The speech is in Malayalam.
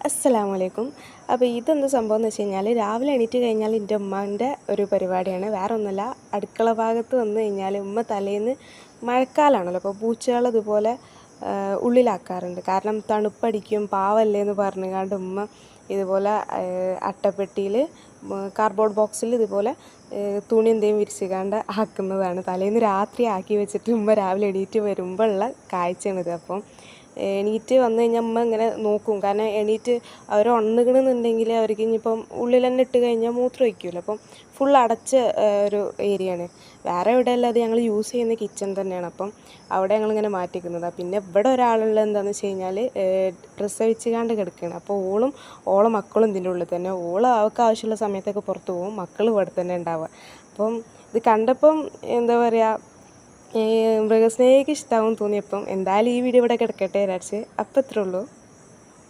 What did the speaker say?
അസ്സലാമു അലൈക്കും. അപ്പോൾ ഇതെന്ത് സംഭവം എന്ന് വെച്ച് കഴിഞ്ഞാൽ രാവിലെ എണീറ്റ് കഴിഞ്ഞാൽ എൻ്റെ ഉമ്മാൻ്റെ ഒരു പരിപാടിയാണ്. വേറെ ഒന്നുമല്ല, അടുക്കള ഭാഗത്ത് വന്നു കഴിഞ്ഞാൽ ഉമ്മ തലേന്ന് മഴക്കാലമാണല്ലോ, അപ്പോൾ പൂച്ചകൾ ഇതുപോലെ ഉള്ളിലാക്കാറുണ്ട്. കാരണം തണുപ്പടിക്കും പാവല്ലേ എന്ന് പറഞ്ഞുകൊണ്ട് ഉമ്മ ഇതുപോലെ അട്ടപ്പെട്ടിയിൽ കാർഡ്ബോർഡ് ബോക്സിൽ ഇതുപോലെ തുണി എന്തെങ്കിലും വിരിച്ചുകൊണ്ട് ആക്കുന്നതാണ്. തലേന്ന് രാത്രി ആക്കി വെച്ചിട്ട് ഉമ്മ രാവിലെ എണീറ്റ് വരുമ്പോഴുള്ള കാഴ്ചയാണിത്. അപ്പം എണീറ്റ് വന്നു കഴിഞ്ഞാൽ അമ്മ ഇങ്ങനെ നോക്കും. കാരണം എണീറ്റ് അവർ ഉണങ്ങണമെന്നുണ്ടെങ്കിൽ അവർക്ക് ഇനിയിപ്പം ഉള്ളിൽ തന്നെ ഇട്ട് കഴിഞ്ഞാൽ മൂത്രം ഒഴിക്കുമല്ലോ. അപ്പം ഫുൾ അടച്ച ഒരു ഏരിയയാണ്. വേറെ എവിടെയല്ല, അത് ഞങ്ങൾ യൂസ് ചെയ്യുന്ന കിച്ചൺ തന്നെയാണ്. അപ്പം അവിടെ ഞങ്ങളിങ്ങനെ മാറ്റിക്കുന്നതാണ്. പിന്നെ ഇവിടെ ഒരാളുള്ളത് എന്താണെന്ന് വെച്ച് കഴിഞ്ഞാൽ പ്രസവിച്ചുകൊണ്ട് കിടക്കുകയാണ്. അപ്പോൾ ഓളും മക്കളും ഇതിൻ്റെ ഉള്ളിൽ തന്നെ. അവൾക്ക് ആവശ്യമുള്ള സമയത്തൊക്കെ പുറത്ത് പോകും, മക്കൾ ഇവിടെ തന്നെ ഉണ്ടാവുക. അപ്പം ഇത് കണ്ടപ്പം എന്താ പറയുക, മൃഗസ്നേഹിക്ക് ഇഷ്ടമാവും തോന്നിയപ്പം എന്തായാലും ഈ വീഡിയോ ഇവിടെ കിടക്കട്ടെ വിചാരിച്ച്. അപ്പം ഇത്രേ ഉള്ളൂ.